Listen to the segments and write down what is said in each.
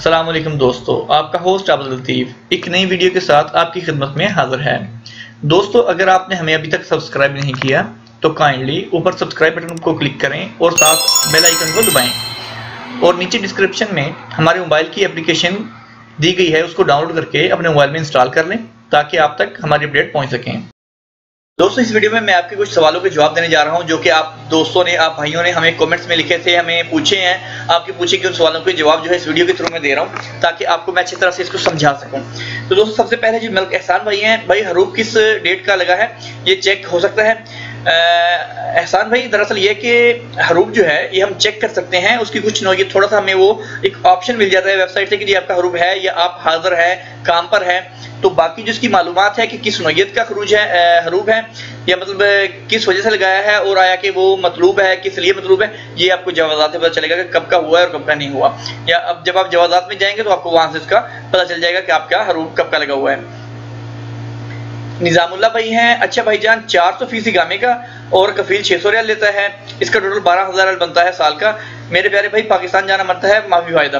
अस्सलाम वालेकुम दोस्तों, आपका होस्ट अब्दुल लतीफ़ एक नई वीडियो के साथ आपकी खिदमत में हाजिर है। दोस्तों, अगर आपने हमें अभी तक सब्सक्राइब नहीं किया तो काइंडली ऊपर सब्सक्राइब बटन को क्लिक करें और साथ बेल आइकन को दबाएं और नीचे डिस्क्रिप्शन में हमारे मोबाइल की एप्लीकेशन दी गई है, उसको डाउनलोड करके अपने मोबाइल में इंस्टॉल कर लें ताकि आप तक हमारी अपडेट पहुँच सकें। दोस्तों, इस वीडियो में मैं आपके कुछ सवालों के जवाब देने जा रहा हूं जो कि आप दोस्तों ने, आप भाइयों ने हमें कमेंट्स में लिखे थे, हमें पूछे हैं। आपके पूछे कि उन सवालों के जवाब जो है इस वीडियो के थ्रू मैं दे रहा हूं ताकि आपको मैं अच्छी तरह से इसको समझा सकूं। तो दोस्तों, सबसे पहले जो मलिक एहसान भाई हैं, भाई हरूफ किस डेट का लगा है ये चेक हो सकता है। एहसान भाई, दरअसल ये कि हरूफ जो है ये हम चेक कर सकते हैं, उसकी कुछ नौयत थोड़ा सा हमें वो एक ऑप्शन मिल जाता है वेबसाइट से कि जी आपका हरूफ है या आप हाजिर है, काम पर है। तो बाकी जो इसकी मालूमात है कि किस नौयत का खरूज है, हरूफ है, या मतलब किस वजह से लगाया है और आया कि वो मतलूब है, किस लिए मतलूब है, ये आपको जवाजात से पता चलेगा कि कब का हुआ है और कब का नहीं हुआ। या अब जब आप जवाजात में जाएंगे तो आपको वहां से इसका पता चल जाएगा कि आपका हरूफ कब का लगा हुआ है। निजामुल्लाह भाई हैं, अच्छा भाईजान 400 इकामे का और कफील 600 रियाल लेता है, इसका टोटल 12,000 बनता है साल का। मेरे प्यारे भाई, पाकिस्तान जाना मरता है, माफी फायदा।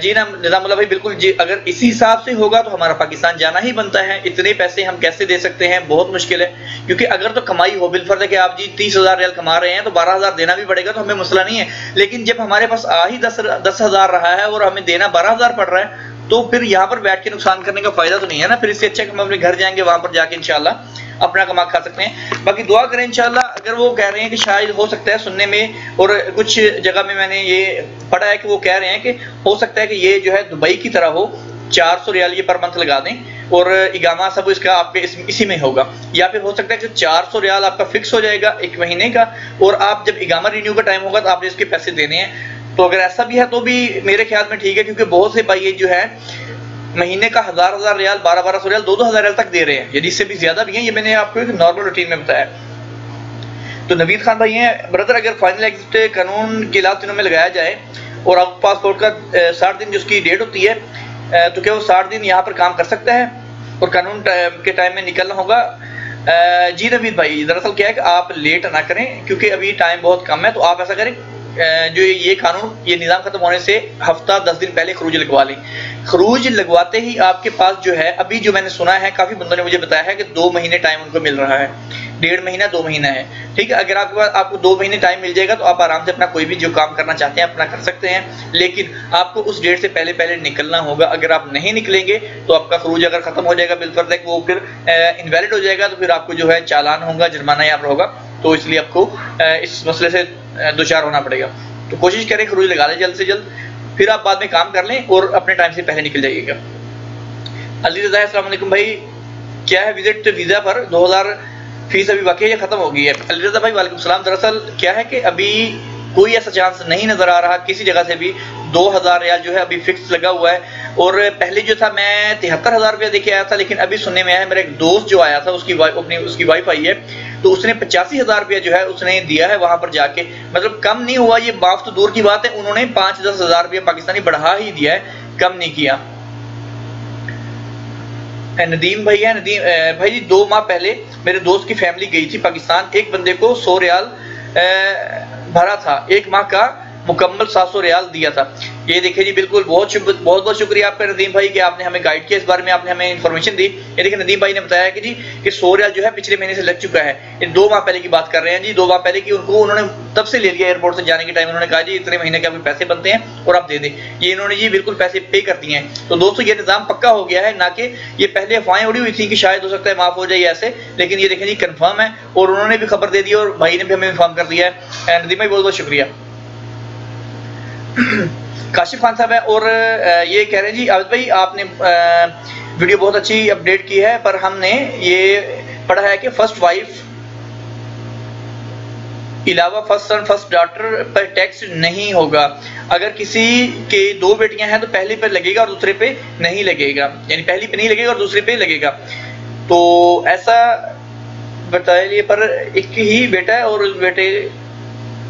जी ना निजामुल्लाह भाई, बिल्कुल जी, अगर इसी हिसाब से होगा तो हमारा पाकिस्तान जाना ही बनता है। इतने पैसे हम कैसे दे सकते हैं, बहुत मुश्किल है। क्योंकि अगर तो कमाई हो, बिलफर्ज है कि आप जी 30,000 रियाल कमा रहे हैं तो 12,000 देना भी पड़ेगा, तो हमें मसला नहीं है। लेकिन जब हमारे पास आ ही 10,000 रहा है और हमें देना 12,000 पड़ रहा है तो फिर यहाँ पर बैठ के नुकसान करने का फायदा तो नहीं है ना। फिर इससे अच्छा हम अपने घर जाएंगे, वहां पर जाके इंशाल्लाह अपना कमा खा सकते हैं। बाकी दुआ करें इंशाल्लाह। अगर वो कह रहे हैं कि शायद हो सकता है सुनने में, और कुछ जगह में मैंने ये पढ़ा है कि वो कह रहे हैं कि हो सकता है कि ये जो है दुबई की तरह हो, 400 रियाल ये पर मंथ लगा दें और इगामा सब इसका आपके इसी में होगा। या फिर हो सकता है कि 400 रियाल आपका फिक्स हो जाएगा 1 महीने का, और आप जब इगामा रिन्यू का टाइम होगा तो आपने इसके पैसे देने हैं। तो अगर ऐसा भी है तो भी मेरे ख्याल में ठीक है, क्योंकि बहुत से भाई जो है महीने का 1,000 रियाल, 1200 रियाल, 2,000 रियाल तक दे रहे हैं, यदि इससे भी ज्यादा भी है। ये मैंने आपको एक नॉर्मल रूटीन में बताया। तो नवीद खान भाई हैं, ब्रदर अगर फाइनल एग्जिट कानून के लास्ट दिनों में लगाया जाए और आप पासपोर्ट का 60 दिन जो उसकी डेट होती है, तो क्या वो 60 दिन यहाँ पर काम कर सकता है और कानून के टाइम में निकलना होगा? जी नवीद भाई, दरअसल क्या है कि आप लेट ना करें क्योंकि अभी टाइम बहुत कम है। तो आप ऐसा करें, जो ये कानून, ये निज़ाम खत्म होने से हफ्ता 10 दिन पहले खरूज लगवा लें। खरूज लगवाते ही आपके पास जो है, अभी जो मैंने सुना है, काफी बंदों ने मुझे बताया है कि 2 महीने टाइम उनको मिल रहा है, 1.5 महीना 2 महीना है। ठीक है, अगर आपके पास आपको 2 महीने टाइम मिल जाएगा तो आप आराम से अपना कोई भी जो काम करना चाहते हैं अपना कर सकते हैं। लेकिन आपको उस डेट से पहले पहले निकलना होगा। अगर आप नहीं निकलेंगे तो आपका खरूज अगर खत्म हो जाएगा, बिलफर्ज है वो फिर इनवैलिड हो जाएगा, तो फिर आपको जो है चालान होगा, जुर्माना यहाँ पर होगा। तो इसलिए आपको इस मसले से दो-चार होना पड़ेगा। तो कोशिश करें खरूज लगा लें जल्द से जल्द, फिर आप बाद में काम कर लें और अपने टाइम से पहले निकल जाइएगा। अली रज़ा, अस्सलाम वालेकुम भाई, क्या है विजिट वीजा पर 2000 फीस अभी बाकी है या खत्म हो गई है? अली रज़ा भाई वालेकुम सलाम, दरअसल क्या है कि अभी कोई ऐसा चांस नहीं नजर आ रहा किसी जगह से भी। 2,000 रियाल जो है अभी फिक्स लगा हुआ है, और पहले जो था मैं 73,000 रुपया देके आया था, लेकिन अभी सुनने में आया मेरा एक दोस्त जो आया था, उसकी वाइफ आई है, तो उसने 85,000 रुपया जो है उसने दिया है वहां पर जाके। मतलब कम नहीं हुआ, ये माफ तो दूर की बात है, उन्होंने 5-10 हजार रुपया पाकिस्तानी बढ़ा ही दिया है, कम नहीं किया। नदीम भाई है, नदीम भाई जी 2 माह पहले मेरे दोस्त की फैमिली गई थी पाकिस्तान, एक बंदे को 100 रियाल भरा था, 1 माह का मुकम्मल 700 रियाल दिया था। ये देखिए जी, बिल्कुल बहुत बहुत शुक्रिया आपका नदीम भाई कि आपने हमें गाइड किया, इस बारे में आपने हमें इन्फॉर्मेशन दी। ये देखिए नदीम भाई ने बताया कि जी कि 100 रियाल जो है पिछले महीने से लग चुका है। ये 2 माह पहले की बात कर रहे हैं जी, 2 माह पहले की। उन्होंने तब से ले लिया एयरपोर्ट से जाने के टाइम, उन्होंने कहा जी इतने महीने के आपके पैसे बनते हैं और आप दे दें। ये इन्होंने जी बिल्कुल पैसे पे कर दिए हैं। तो दोस्तों, ये निज़ाम पक्का हो गया है, ना कि ये पहले अफवाहें उड़ी हुई थी कि शायद हो सकता है माफ हो जाए ऐसे, लेकिन ये देखें जी कन्फर्म है, और उन्होंने भी खबर दे दी और भाई ने भी हमें इन्फॉर्म कर दिया है। नदीम भाई बहुत बहुत शुक्रिया। काशिफ खान साहब है, और ये कह रहे हैं जी आबिद भाई आपने वीडियो बहुत अच्छी अपडेट की है, पर हमने ये पढ़ा है कि फर्स्ट वाइफ इलावा फर्स्ट सन फर्स्ट डॉटर पर टैक्स नहीं होगा। अगर किसी के 2 बेटियां हैं तो पहली पर लगेगा और दूसरे पे नहीं लगेगा, यानी पहली पे नहीं लगेगा और दूसरे पे लगेगा। तो ऐसा बताइए, पर एक ही बेटा है और बेटे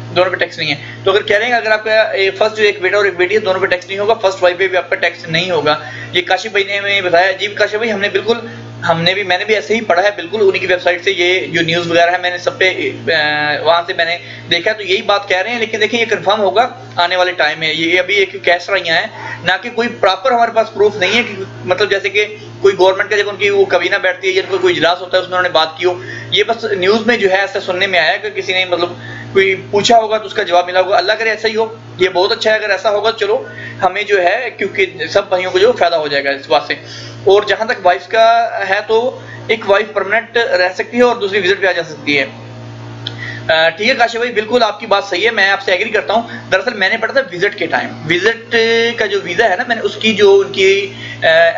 दोनों पे टैक्स नहीं है। तो अगर कह रहे हैं अगर आपका फर्स्ट जो एक बेटा और एक बेटी है दोनों पे टैक्स नहीं होगा, फर्स्ट वाइफ पे भी आपका टैक्स नहीं होगा। ये काशिफ भाई ने हमें बताया। जी काशिफ भाई, हमने बिल्कुल मैंने भी ऐसे ही पढ़ा है, बिल्कुल उन्हीं की वेबसाइट से ये जो न्यूज़ वगैरह है मैंने सब पे वहाँ से मैंने देखा, तो यही बात कह रहे हैं। लेकिन देखिए ये कंफर्म होगा आने वाले टाइम में, ये अभी एक कह रही हैं, ना कि कोई प्रॉपर हमारे पास प्रूफ नहीं है कि मतलब जैसे कि कोई गवर्नमेंट का जब उनकी वो कबीना बैठती है या कोई इजलास होता है उसमें उन्होंने बात की हो, ये बस न्यूज़ में जो है ऐसा सुनने में आया कि किसी ने मतलब कोई पूछा होगा तो उसका जवाब मिला होगा। अल्लाह करे ऐसा ही हो, ये बहुत अच्छा है अगर ऐसा होगा, चलो हमें जो है क्योंकि सब भाइयों को जो फायदा हो जाएगा इस बात से। और जहां तक वाइफ का है तो एक वाइफ परमानेंट रह सकती है और दूसरी विजिट पे आ जा सकती है। ठीक है काशिफ भाई, बिल्कुल आपकी बात सही है, मैं आपसे एग्री करता हूं। दरअसल मैंने पढ़ा था विजिट के टाइम, विजिट का जो वीजा है ना, मैंने उसकी जो उनकी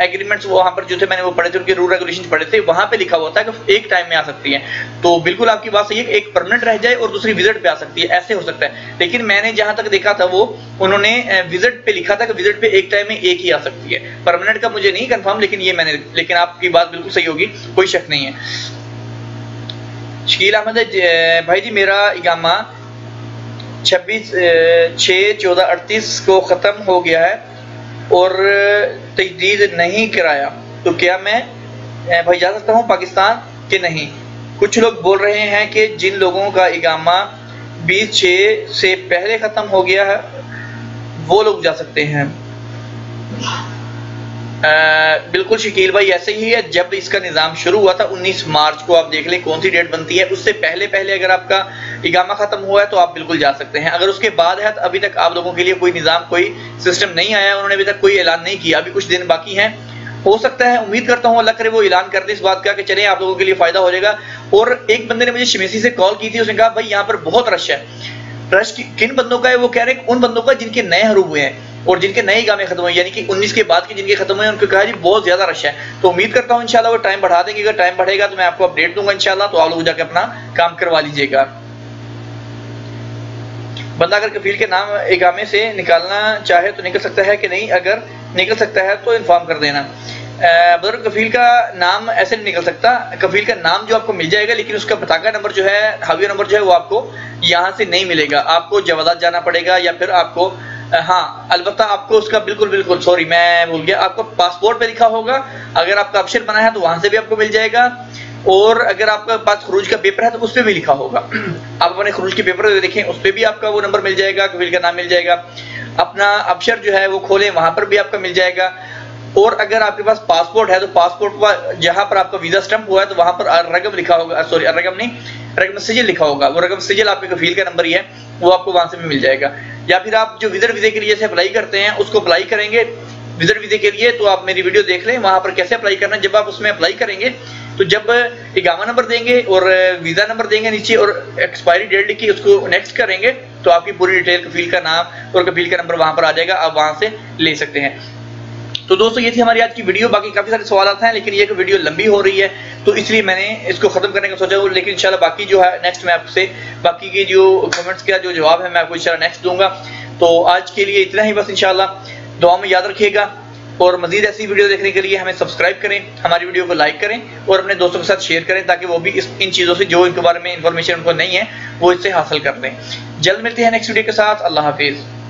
एग्रीमेंट्स वहां पर जो थे मैंने वो पढ़े थे, उनके रूल रेगुलेशन पढ़े थे, वहां पे लिखा हुआ था कि एक टाइम में आ सकती है। तो बिल्कुल आपकी बात सही है, एक परमानेंट रह जाए और दूसरी विजिट पे आ सकती है, ऐसे हो सकता है। लेकिन मैंने जहां तक देखा था वो उन्होंने विजिट पे लिखा था कि विजिट पे एक टाइम में एक ही आ सकती है, परमानेंट का मुझे नहीं कंफर्म, लेकिन ये मैंने, लेकिन आपकी बात बिल्कुल सही होगी, कोई शक नहीं है। शकील अहमद भाई जी, मेरा इकामा 26/6/1438 को ख़त्म हो गया है और तजदीद नहीं कराया, तो क्या मैं भाई जा सकता हूँ पाकिस्तान के नहीं? कुछ लोग बोल रहे हैं कि जिन लोगों का इकामा 20/6 से पहले ख़त्म हो गया है वो लोग जा सकते हैं। बिल्कुल शकील भाई ऐसे ही है, जब इसका निज़ाम शुरू हुआ था 19 मार्च को, आप देख लें कौन सी डेट बनती है, उससे पहले पहले अगर आपका इकामा खत्म हुआ है तो आप बिल्कुल जा सकते हैं। अगर उसके बाद है तो अभी तक आप लोगों के लिए कोई निज़ाम, कोई सिस्टम नहीं आया, उन्होंने अभी तक कोई ऐलान नहीं किया, अभी कुछ दिन बाकी हैं। हो सकता है, उम्मीद करता हूँ अल्लाह करे वो ऐलान कर दे इस बात का कि चले आप लोगों के लिए फायदा हो जाएगा। और एक बंदे ने मुझे शमीसी से कॉल की थी, उसने कहा भाई यहाँ पर बहुत रश है। रश किन बंदों का है? वो कह रहे हैं उन बंदों का जिनके नए हरूब हुए हैं और जिनके नए इकामे खत्म हुए, यानी कि 19 के बाद के जिनके खत्म हुए, उनको कहा जी बहुत ज्यादा रश है। तो उम्मीद करता हूँ इंशाल्लाह वो टाइम बढ़ा देंगे, अगर टाइम बढ़ेगा तो मैं आपको अपडेट दूंगा इंशाल्लाह, तो आप लोग जाकर अपना काम करवा लीजिएगा। बंदा अगर कफील के नाम इकामे से निकालना चाहे तो निकल सकता है कि नहीं? अगर निकल सकता है तो इन्फॉर्म कर देना। बुजुर्ग कफील का नाम ऐसे नहीं निकल सकता, कफील का नाम जो आपको मिल जाएगा, लेकिन उसका पताका नंबर जो है, हाविया नंबर जो है वो आपको यहाँ से नहीं मिलेगा, आपको जवादात जाना पड़ेगा या फिर आपको हाँ अलबत्ता आपको उसका बिल्कुल सॉरी मैं भूल गया, आपको पासपोर्ट पे लिखा होगा, अगर आपका अबशर बना है तो वहां से भी आपको मिल जाएगा, और अगर आपका पास खरूज का पेपर है तो उस पर भी लिखा होगा। आप अपने खरूज के पेपर देखें, उस पर भी आपका वो नंबर मिल जाएगा, कफील का नाम मिल जाएगा। अपना अबशर जो है वो खोलें, वहां पर भी आपका मिल जाएगा। और अगर आपके पास पासपोर्ट है तो पासपोर्ट का जहां पर आपका वीजा स्टैंप हुआ है तो वहां पर रकम लिखा होगा, सॉरी रकम नहीं, रकम सिजिल लिखा होगा, वो रकम सिजिल आपके कफील का नंबर ही है, वो आपको वहां से भी मिल जाएगा। या फिर आप जो विजिट वीजे के लिए से अप्लाई करते हैं उसको अप्लाई करेंगे विजिट वीजे के लिए, तो आप मेरी वीडियो देख लें, वहां पर कैसे अप्लाई करना है। जब आप उसमें अप्लाई करेंगे तो जब इकामा नंबर देंगे और वीजा नंबर देंगे नीचे और एक्सपायरी डेट लिखी उसको नेक्स्ट करेंगे तो आपकी पूरी डिटेल, कफील का नाम और कफील का नंबर वहां पर आ जाएगा, आप वहां से ले सकते हैं। तो दोस्तों ये थी हमारी आज की वीडियो, बाकी काफी सारे सवाल हैं लेकिन ये वीडियो लंबी हो रही है तो इसलिए मैंने इसको खत्म करने का सोचा हूँ, लेकिन इंशाल्लाह बाकी जो है नेक्स्ट मैं आपसे बाकी की जो कमेंट्स का जो जवाब है मैं आपको इंशाल्लाह नेक्स्ट दूंगा। तो आज के लिए इतना ही बस, इंशाल्लाह दुआ में याद रखिएगा और मजीद ऐसी वीडियो देखने के लिए हमें सब्सक्राइब करें, हमारी वीडियो को लाइक करें और अपने दोस्तों के साथ शेयर करें ताकि वो भी इन चीज़ों से जो इनके बारे में इंफॉर्मेशन उनको नहीं है वो इससे हासिल कर लें। जल्द मिलते हैं नेक्स्ट वीडियो के साथ, अल्लाह हाफिज़।